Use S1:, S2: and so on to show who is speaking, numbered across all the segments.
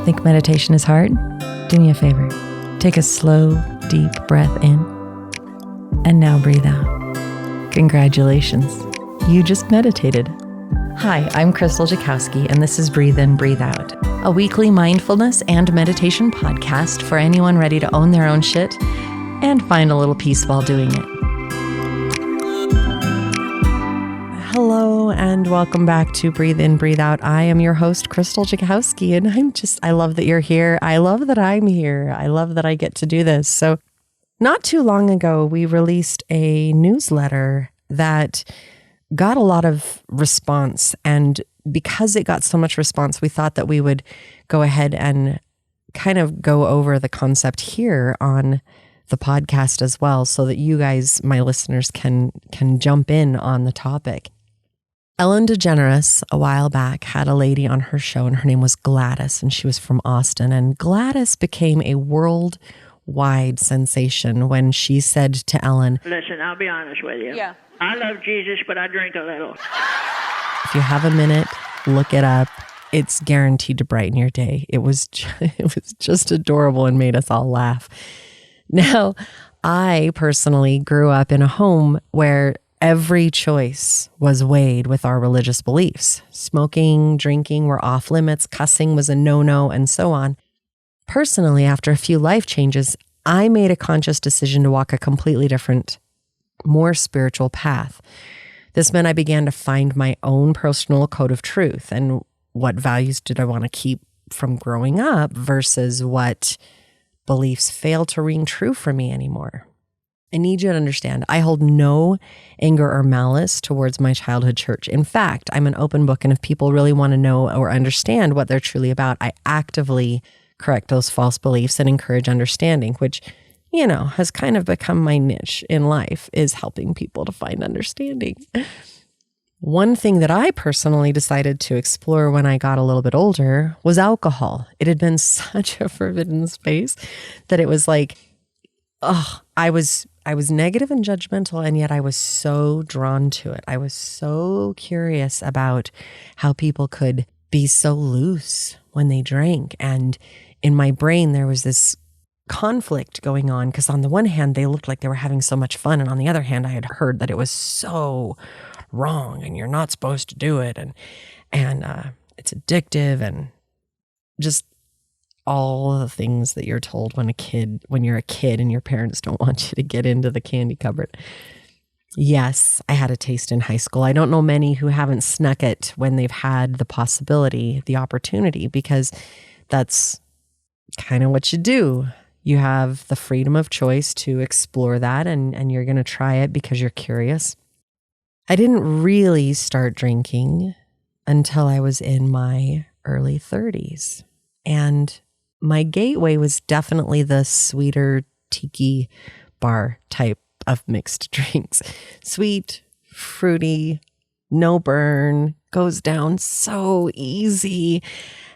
S1: Think meditation is hard? Do me a favor. Take a slow, deep breath in, and now breathe out. Congratulations. You just meditated. Hi, I'm Krystal Jakosky, and this is Breathe In, Breathe Out, a weekly mindfulness and meditation podcast for anyone ready to own their own shit and find a little peace while doing it. Hello, and welcome back to Breathe In, Breathe Out. I am your host, Krystal Jakosky, and I love that you're here. I love that I'm here. I love that I get to do this. So not too long ago, we released a newsletter that got a lot of response. And because it got so much response, we thought that we would go ahead and kind of go over the concept here on the podcast as well, so that you guys, my listeners, can jump in on the topic. Ellen DeGeneres, a while back, had a lady on her show, and her name was Gladys, and she was from Austin. And Gladys became a worldwide sensation when she said to Ellen,
S2: "Listen, I'll be honest with you.
S3: Yeah.
S2: I love Jesus, but I drink a little."
S1: If you have a minute, look it up. It's guaranteed to brighten your day. It was just adorable and made us all laugh. Now, I personally grew up in a home where every choice was weighed with our religious beliefs. Smoking, drinking were off limits, cussing was a no-no, and so on. Personally, after a few life changes, I made a conscious decision to walk a completely different, more spiritual path. This meant I began to find my own personal code of truth and what values did I want to keep from growing up versus what beliefs fail to ring true for me anymore. I need you to understand, I hold no anger or malice towards my childhood church. In fact, I'm an open book, and if people really want to know or understand what they're truly about, I actively correct those false beliefs and encourage understanding, which, has kind of become my niche in life, is helping people to find understanding. One thing that I personally decided to explore when I got a little bit older was alcohol. It had been such a forbidden space that it was like, I was negative and judgmental, and yet I was so drawn to it. I was so curious about how people could be so loose when they drank. And in my brain, there was this conflict going on, because on the one hand, they looked like they were having so much fun. And on the other hand, I had heard that it was so wrong and you're not supposed to do it. And it's addictive, and just all the things that you're told when you're a kid and your parents don't want you to get into the candy cupboard. Yes, I had a taste in high school. I don't know many who haven't snuck it when they've had the possibility, the opportunity, because that's kind of what you do. You have the freedom of choice to explore that, and you're going to try it because you're curious. I didn't really start drinking until I was in my early 30s. And my gateway was definitely the sweeter tiki bar type of mixed drinks. Sweet, fruity, no burn, goes down so easy.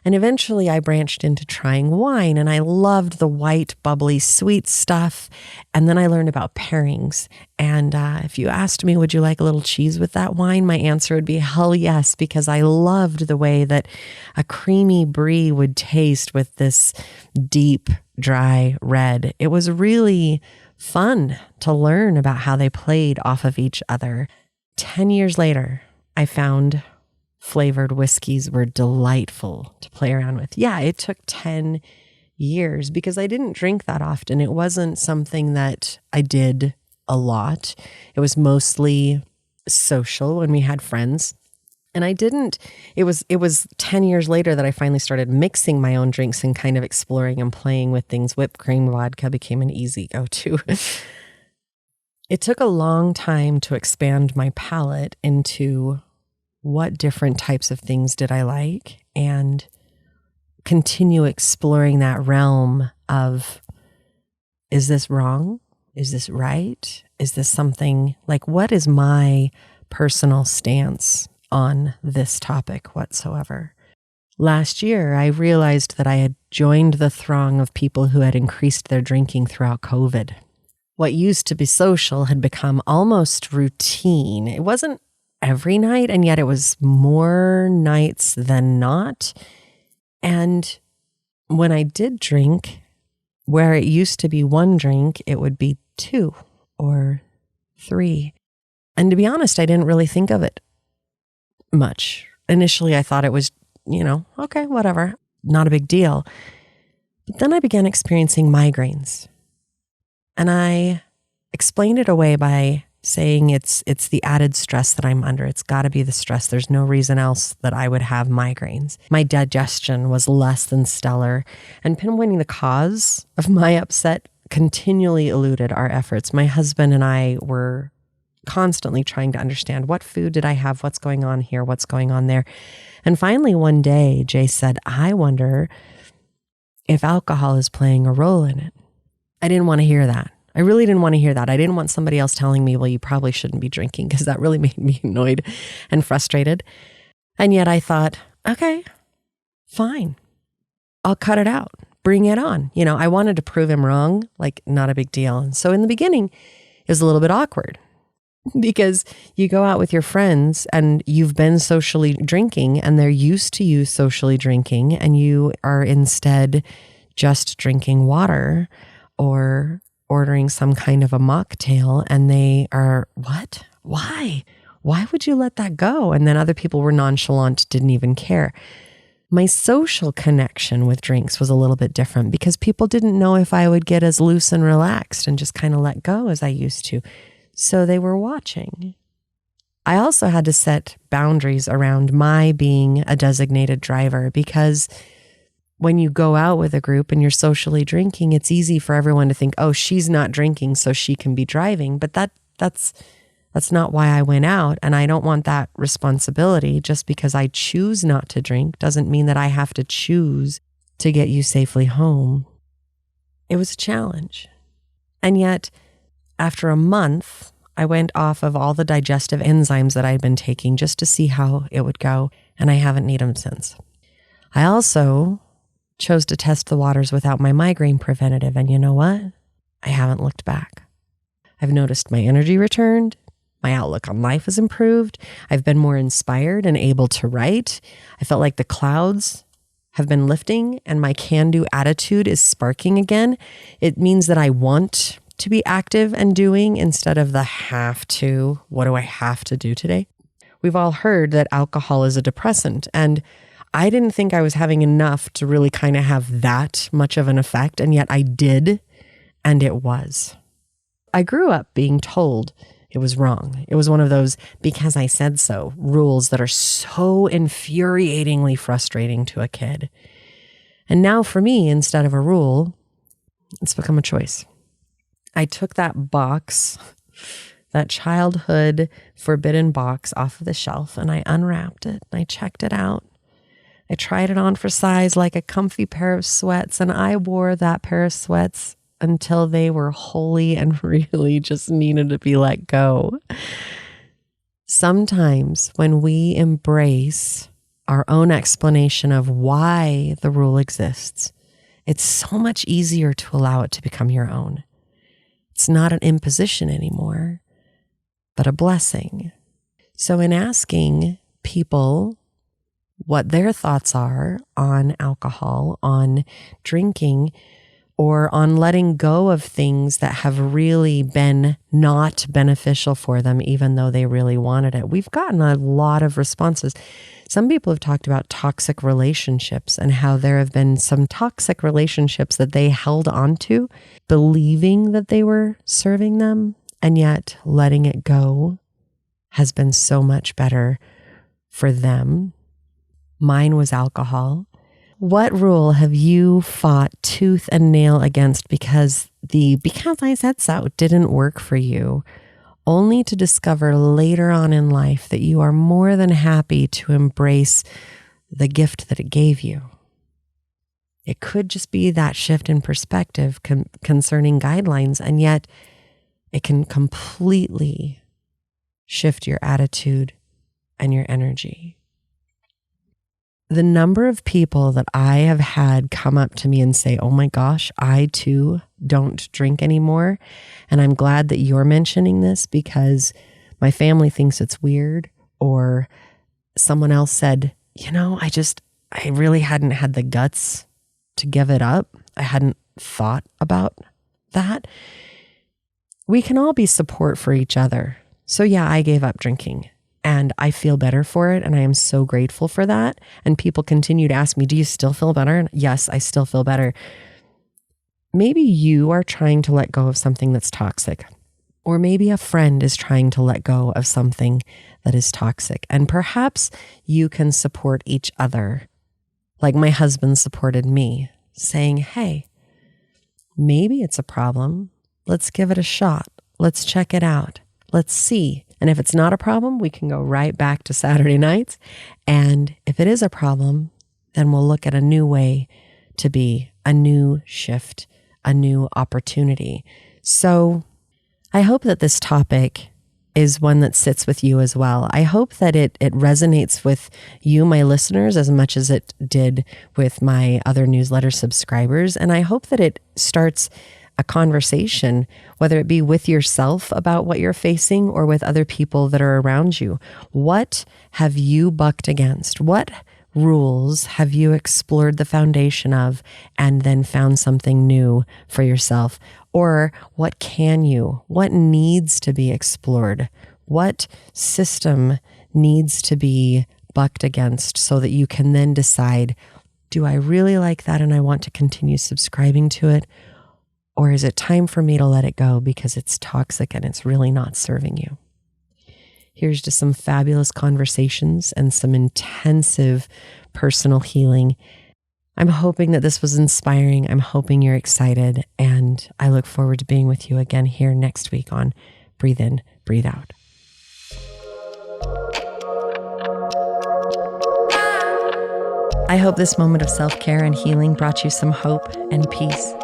S1: And eventually I branched into trying wine, and I loved the white, bubbly, sweet stuff. And then I learned about pairings. And if you asked me, would you like a little cheese with that wine? My answer would be hell yes, because I loved the way that a creamy brie would taste with this deep, dry red. It was really fun to learn about how they played off of each other. 10 years later, I found flavored whiskeys were delightful to play around with. Yeah, it took 10 years because I didn't drink that often. It wasn't something that I did a lot. It was mostly social when we had friends. And it was 10 years later that I finally started mixing my own drinks and kind of exploring and playing with things. Whipped cream vodka became an easy go-to. It took a long time to expand my palate into what different types of things did I like, and continue exploring that realm of, is this wrong? Is this right? Is this something like, what is my personal stance on this topic whatsoever? Last year, I realized that I had joined the throng of people who had increased their drinking throughout COVID. What used to be social had become almost routine. It wasn't every night, and yet it was more nights than not. And When I did drink, where it used to be one drink, it would be 2 or 3. And to be honest, I didn't really think of it much. Initially, I thought it was, okay, whatever, not a big deal. But then I began experiencing migraines. And I explained it away by saying it's the added stress that I'm under. It's got to be the stress. There's no reason else that I would have migraines. My digestion was less than stellar, and pinpointing the cause of my upset continually eluded our efforts. My husband and I were constantly trying to understand, what food did I have? What's going on here? What's going on there? And finally, one day, Jay said, I wonder if alcohol is playing a role in it. I didn't want to hear that. I really didn't want to hear that. I didn't want somebody else telling me, well, you probably shouldn't be drinking, because that really made me annoyed and frustrated. And yet I thought, okay, fine. I'll cut it out. Bring it on. I wanted to prove him wrong, like not a big deal. And so in the beginning, it was a little bit awkward because you go out with your friends and you've been socially drinking and they're used to you socially drinking, and you are instead just drinking water or ordering some kind of a mocktail, and they are, what? Why? Why would you let that go? And then other people were nonchalant, didn't even care. My social connection with drinks was a little bit different because people didn't know if I would get as loose and relaxed and just kind of let go as I used to. So they were watching. I also had to set boundaries around my being a designated driver, because when you go out with a group and you're socially drinking, it's easy for everyone to think, oh, she's not drinking, so she can be driving. But that's not why I went out. And I don't want that responsibility. Just because I choose not to drink doesn't mean that I have to choose to get you safely home. It was a challenge. And yet, after a month, I went off of all the digestive enzymes that I'd been taking just to see how it would go. And I haven't needed them since. I also chose to test the waters without my migraine preventative. And you know what? I haven't looked back. I've noticed my energy returned. My outlook on life has improved. I've been more inspired and able to write. I felt like the clouds have been lifting and my can-do attitude is sparking again. It means that I want to be active and doing instead of the have to. What do I have to do today? We've all heard that alcohol is a depressant, and I didn't think I was having enough to really kind of have that much of an effect, and yet I did, and it was. I grew up being told it was wrong. It was one of those because I said so rules that are so infuriatingly frustrating to a kid. And now for me, instead of a rule, it's become a choice. I took that box, that childhood forbidden box, off of the shelf, and I unwrapped it. I checked it out. I tried it on for size like a comfy pair of sweats, and I wore that pair of sweats until they were wholly and really just needed to be let go. Sometimes when we embrace our own explanation of why the rule exists, it's so much easier to allow it to become your own. It's not an imposition anymore, but a blessing. So in asking people what their thoughts are on alcohol, on drinking, or on letting go of things that have really been not beneficial for them, even though they really wanted it, we've gotten a lot of responses. Some people have talked about toxic relationships and how there have been some toxic relationships that they held onto, believing that they were serving them, and yet letting it go has been so much better for them. Mine was alcohol. What rule have you fought tooth and nail against because I said so didn't work for you, only to discover later on in life that you are more than happy to embrace the gift that it gave you? It could just be that shift in perspective concerning guidelines, and yet it can completely shift your attitude and your energy. The number of people that I have had come up to me and say, oh my gosh, I too don't drink anymore. And I'm glad that you're mentioning this because my family thinks it's weird. Or someone else said, I really hadn't had the guts to give it up. I hadn't thought about that. We can all be support for each other. So yeah, I gave up drinking and I feel better for it. And I am so grateful for that. And people continue to ask me, do you still feel better? And yes, I still feel better. Maybe you are trying to let go of something that's toxic, or maybe a friend is trying to let go of something that is toxic. And perhaps you can support each other. Like my husband supported me, saying, hey, maybe it's a problem. Let's give it a shot. Let's check it out. Let's see. And if it's not a problem, we can go right back to Saturday nights. And if it is a problem, then we'll look at a new way to be, a new shift, a new opportunity. So I hope that this topic is one that sits with you as well. I hope that it resonates with you, my listeners, as much as it did with my other newsletter subscribers. And I hope that it starts a conversation, whether it be with yourself about what you're facing or with other people that are around you. What have you bucked against? What rules have you explored the foundation of and then found something new for yourself? Or what needs to be explored? What system needs to be bucked against so that you can then decide, do I really like that and I want to continue subscribing to it? Or is it time for me to let it go because it's toxic and it's really not serving you? Here's to some fabulous conversations and some intensive personal healing. I'm hoping that this was inspiring. I'm hoping you're excited. And I look forward to being with you again here next week on Breathe In, Breathe Out. I hope this moment of self-care and healing brought you some hope and peace.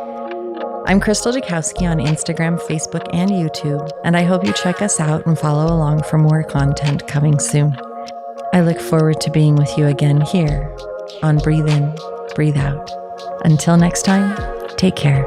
S1: I'm Krystal Jakosky on Instagram, Facebook, and YouTube, and I hope you check us out and follow along for more content coming soon. I look forward to being with you again here on Breathe In, Breathe Out. Until next time, take care.